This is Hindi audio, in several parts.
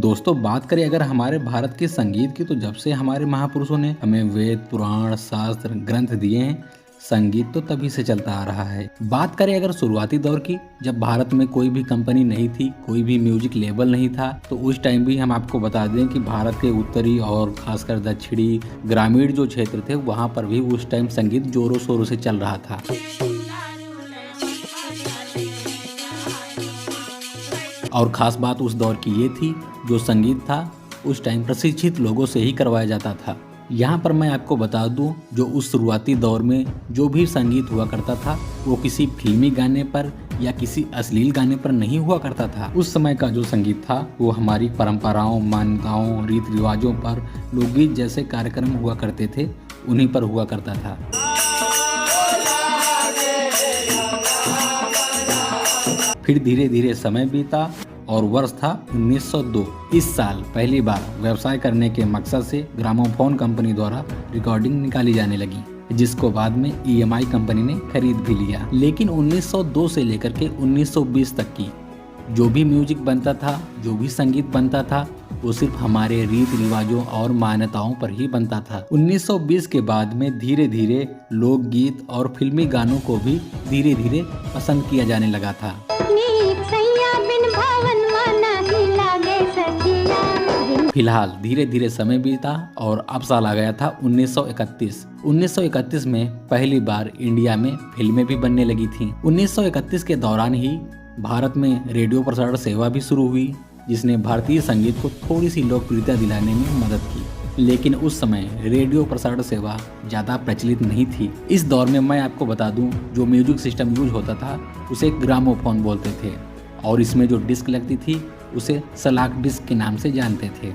दोस्तों बात करें अगर हमारे भारत के संगीत की तो जब से हमारे महापुरुषों ने हमें वेद पुराण शास्त्र ग्रंथ दिए हैं, संगीत तो तभी से चलता आ रहा है। बात करें अगर शुरुआती दौर की, जब भारत में कोई भी कंपनी नहीं थी, कोई भी म्यूजिक लेबल नहीं था, तो उस टाइम भी हम आपको बता दें कि भारत के उत्तरी और खासकर दक्षिणी ग्रामीण जो क्षेत्र थे वहाँ पर भी उस टाइम संगीत जोरों शोरों से चल रहा था। और ख़ास बात उस दौर की ये थी, जो संगीत था उस टाइम प्रशिक्षित लोगों से ही करवाया जाता था। यहाँ पर मैं आपको बता दूं, जो उस शुरुआती दौर में जो भी संगीत हुआ करता था वो किसी फिल्मी गाने पर या किसी अश्लील गाने पर नहीं हुआ करता था। उस समय का जो संगीत था वो हमारी परंपराओं, मान्यताओं, रीति रिवाजों पर लोकगीत जैसे कार्यक्रम हुआ करते थे, उन्हीं पर हुआ करता था। फिर धीरे धीरे समय बीता और वर्ष था 1902। इस साल पहली बार व्यवसाय करने के मकसद से ग्रामोफोन कंपनी द्वारा रिकॉर्डिंग निकाली जाने लगी, जिसको बाद में EMI कंपनी ने खरीद भी लिया। लेकिन 1902 से लेकर के 1920 तक की जो भी म्यूजिक बनता था, जो भी संगीत बनता था, वो सिर्फ हमारे रीति रिवाजों और मान्यताओं पर ही बनता था। 1920 के बाद में धीरे धीरे लोकगीत और फिल्मी गानों को भी धीरे धीरे पसंद किया जाने लगा था। फिलहाल धीरे धीरे समय बीता और अब साल आ गया था 1931। 1931 में पहली बार इंडिया में फिल्में भी बनने लगी थीं। 1931 के दौरान ही भारत में रेडियो प्रसारण सेवा भी शुरू हुई, जिसने भारतीय संगीत को थोड़ी सी लोकप्रियता दिलाने में मदद की। लेकिन उस समय रेडियो प्रसारण सेवा ज़्यादा प्रचलित नहीं थी। इस दौर में मैं आपको बता दूं, जो म्यूजिक सिस्टम यूज होता था उसे ग्रामोफोन बोलते थे, और इसमें जो डिस्क लगती थी उसे सलाक डिस्क के नाम से जानते थे। –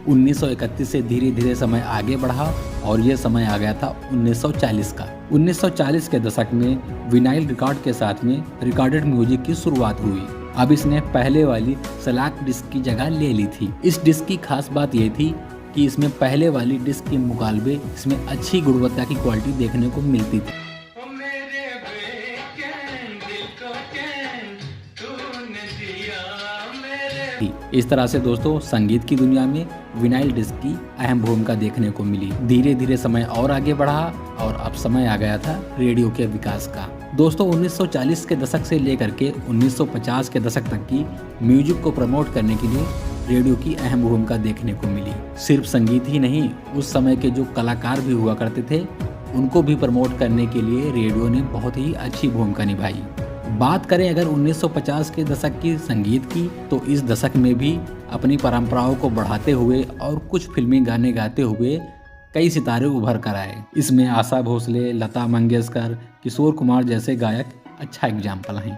1931 से धीरे धीरे समय आगे बढ़ा और ये समय आ गया था 1940 का। 1940 के दशक में विनाइल रिकॉर्ड के साथ में रिकॉर्डेड म्यूजिक की शुरुआत हुई। अब इसने पहले वाली सलाक डिस्क की जगह ले ली थी। इस डिस्क की खास बात ये थी कि इसमें पहले वाली डिस्क के मुकाबले इसमें अच्छी गुणवत्ता की क्वालिटी देखने को मिलती थी। इस तरह से दोस्तों संगीत की दुनिया में विनाइल डिस्क की अहम भूमिका देखने को मिली। धीरे धीरे समय और आगे बढ़ा और अब समय आ गया था रेडियो के विकास का। दोस्तों 1940 के दशक से लेकर के 1950 के दशक तक की म्यूजिक को प्रमोट करने के लिए रेडियो की अहम भूमिका देखने को मिली। सिर्फ संगीत ही नहीं, उस समय के जो कलाकार भी हुआ करते थे उनको भी प्रमोट करने के लिए रेडियो ने बहुत ही अच्छी भूमिका निभाई। बात करें अगर 1950 के दशक की संगीत की, तो इस दशक में भी अपनी परंपराओं को बढ़ाते हुए और कुछ फिल्मी गाने गाते हुए कई सितारे उभर कर आए। इसमें आशा भोसले, लता मंगेशकर, किशोर कुमार जैसे गायक अच्छा एग्जाम्पल हैं।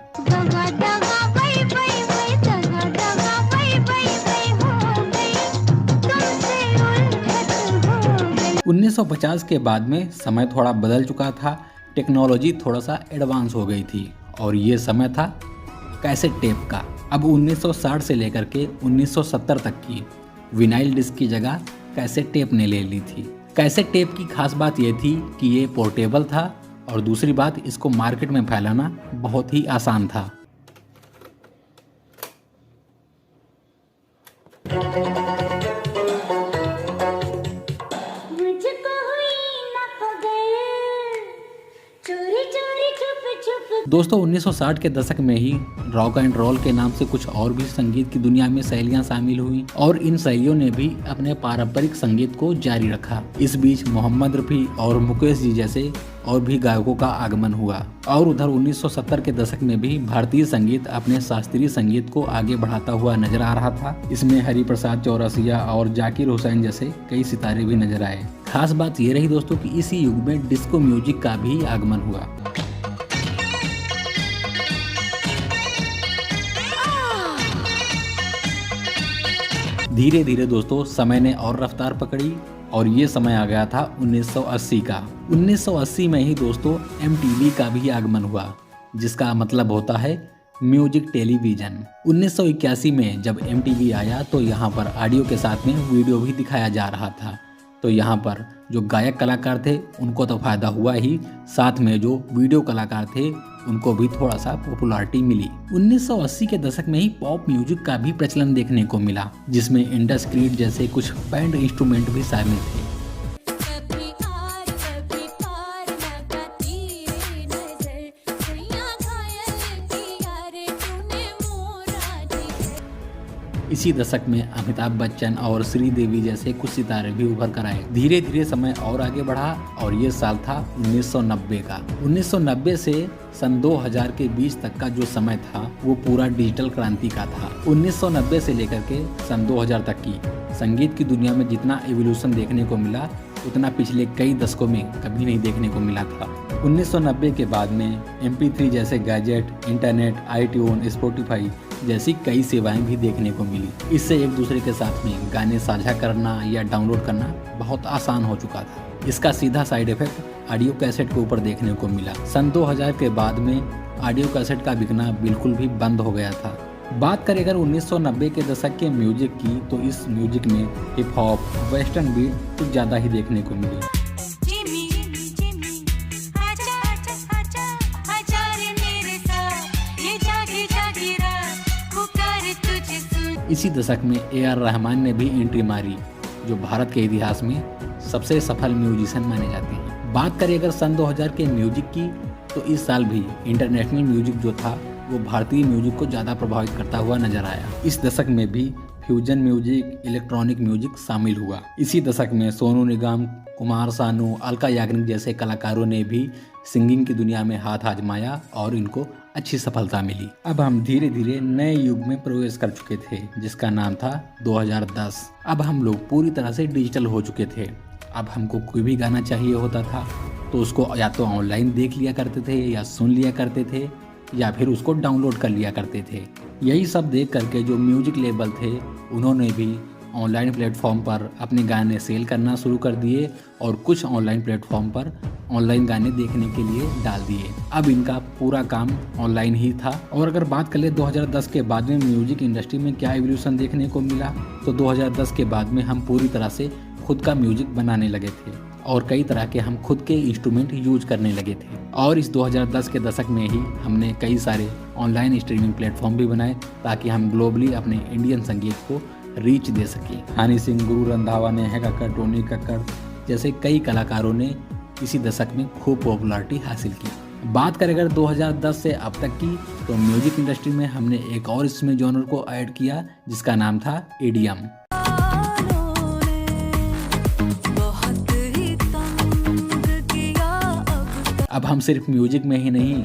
1950 के बाद में समय थोड़ा बदल चुका था, टेक्नोलॉजी थोड़ा सा एडवांस हो गई थी और ये समय था कैसेट टेप का। अब 1960 से लेकर के 1970 तक की विनाइल डिस्क की जगह कैसेट टेप ने ले ली थी। कैसेट टेप की खास बात ये थी कि ये पोर्टेबल था और दूसरी बात इसको मार्केट में फैलाना बहुत ही आसान था। दोस्तों 1960 के दशक में ही रॉक एंड रोल के नाम से कुछ और भी संगीत की दुनिया में शैलियां शामिल हुई और इन शैलियों ने भी अपने पारंपरिक संगीत को जारी रखा। इस बीच मोहम्मद रफ़ी और मुकेश जी जैसे और भी गायकों का आगमन हुआ और उधर 1970 के दशक में भी भारतीय संगीत अपने शास्त्रीय संगीत को आगे बढ़ाता हुआ नजर आ रहा था। इसमें हरिप्रसाद चौरसिया और जाकिर हुसैन जैसे कई सितारे भी नजर आए। खास बात ये रही दोस्तों कि इसी युग में डिस्को म्यूजिक का भी आगमन हुआ। धीरे धीरे दोस्तों समय ने और रफ्तार पकड़ी और ये समय आ गया था 1980 का। 1980 में ही दोस्तों MTV का भी आगमन हुआ, जिसका मतलब होता है म्यूजिक टेलीविजन। 1981 में जब MTV आया तो यहाँ पर ऑडियो के साथ में वीडियो भी दिखाया जा रहा था। तो यहाँ पर जो गायक कलाकार थे उनको तो फ़ायदा हुआ ही, साथ में जो वीडियो कलाकार थे उनको भी थोड़ा सा पॉपुलैरिटी मिली। 1980 के दशक में ही पॉप म्यूजिक का भी प्रचलन देखने को मिला, जिसमें इंडस क्रीड जैसे कुछ बैंड इंस्ट्रूमेंट भी शामिल थे। इसी दशक में अमिताभ बच्चन और श्रीदेवी जैसे कुछ सितारे भी उभर कर आए। धीरे धीरे समय और आगे बढ़ा और ये साल था 1990 का। 1990 से सन 2000 के बीच तक का जो समय था वो पूरा डिजिटल क्रांति का था। 1990 से लेकर के सन 2000 तक की संगीत की दुनिया में जितना एवोल्यूशन देखने को मिला उतना पिछले कई दशकों में कभी नहीं देखने को मिला था। 1990 के बाद में MP3 जैसे गैजेट, इंटरनेट, iTunes, स्पॉटिफाई जैसी कई सेवाएं भी देखने को मिली। इससे एक दूसरे के साथ में गाने साझा करना या डाउनलोड करना बहुत आसान हो चुका था। इसका सीधा साइड इफेक्ट ऑडियो कैसेट के ऊपर देखने को मिला। सन 2000 के बाद में ऑडियो कैसेट का बिकना बिल्कुल भी बंद हो गया था। बात करें अगर 1990 के दशक के म्यूजिक की, तो इस म्यूजिक में हिप हॉप, वेस्टर्न बीट कुछ ज़्यादा ही देखने को मिली। इसी दशक में AR रहमान ने भी एंट्री मारी, जो भारत के इतिहास में सबसे सफल म्यूजिशियन माने जाते हैं। बात करें अगर सन 2000 के म्यूजिक की, तो इस साल भी इंटरनेशनल म्यूजिक जो था वो भारतीय म्यूजिक को ज़्यादा प्रभावित करता हुआ नजर आया। इस दशक में भी फ्यूजन म्यूजिक, इलेक्ट्रॉनिक म्यूजिक शामिल हुआ। इसी दशक में सोनू निगम, कुमार सानू, अलका याग्निक जैसे कलाकारों ने भी सिंगिंग की दुनिया में हाथ आजमाया और इनको अच्छी सफलता मिली। अब हम धीरे धीरे नए युग में प्रवेश कर चुके थे, जिसका नाम था 2010। अब हम लोग पूरी तरह से डिजिटल हो चुके थे। अब हमको कोई भी गाना चाहिए होता था तो उसको या तो ऑनलाइन देख लिया करते थे या सुन लिया करते थे या फिर उसको डाउनलोड कर लिया करते थे। यही सब देख करके जो म्यूजिक लेबल थे उन्होंने भी ऑनलाइन प्लेटफॉर्म पर अपने गाने सेल करना शुरू कर दिए और कुछ ऑनलाइन प्लेटफॉर्म पर ऑनलाइन गाने देखने के लिए डाल दिए। अब इनका पूरा काम ऑनलाइन ही था। और अगर बात कर ले 2010 के बाद में म्यूजिक इंडस्ट्री में क्या एवोल्यूशन देखने को मिला, तो 2010 के बाद में हम पूरी तरह से खुद का म्यूजिक बनाने लगे थे और कई तरह के हम खुद के इंस्ट्रूमेंट यूज करने लगे थे। और इस 2010 के दशक में ही हमने कई सारे ऑनलाइन स्ट्रीमिंग प्लेटफॉर्म भी बनाए ताकि हम ग्लोबली अपने इंडियन संगीत को रीच दे सके। हनी सिंह, गुरु रंधावा, नेहा कक्कड़, टोनी कक्कड़ जैसे कई कलाकारों ने इसी दशक में खूब पॉपुलैरिटी हासिल की। बात करें अगर 2010 से अब तक की, तो म्यूजिक इंडस्ट्री में हमने एक और इसमें जॉनर को ऐड किया जिसका नाम था EDM। अब हम सिर्फ म्यूजिक में ही नहीं,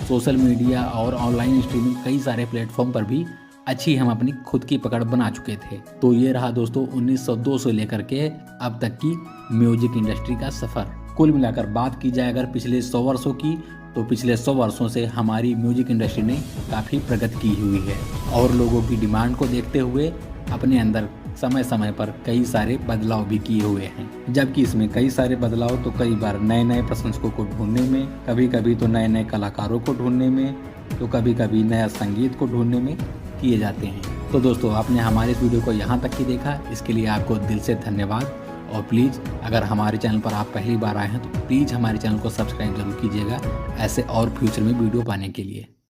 सोशल मीडिया और ऑनलाइन स्ट्रीमिंग कई सारे प्लेटफॉर्म पर भी अच्छी हम अपनी खुद की पकड़ बना चुके थे। तो ये रहा दोस्तों 1902 से लेकर के अब तक की म्यूजिक इंडस्ट्री का सफ़र। कुल मिलाकर बात की जाए अगर पिछले 100 वर्षों की, तो पिछले 100 वर्षों से हमारी म्यूजिक इंडस्ट्री ने काफ़ी प्रगति की हुई है और लोगों की डिमांड को देखते हुए अपने अंदर समय समय पर कई सारे बदलाव भी किए हुए हैं। जबकि इसमें कई सारे बदलाव तो कई बार नए नए प्रशंसकों को ढूंढने में, कभी कभी तो नए नए कलाकारों को ढूंढने में, तो कभी कभी नया संगीत को ढूंढने में किए जाते हैं। तो दोस्तों, आपने हमारे इस वीडियो को यहाँ तक ही देखा, इसके लिए आपको दिल से धन्यवाद। और प्लीज़ अगर हमारे चैनल पर आप पहली बार आए हैं तो प्लीज़ हमारे चैनल को सब्सक्राइब जरूर कीजिएगा ऐसे और फ्यूचर में वीडियो पाने के लिए।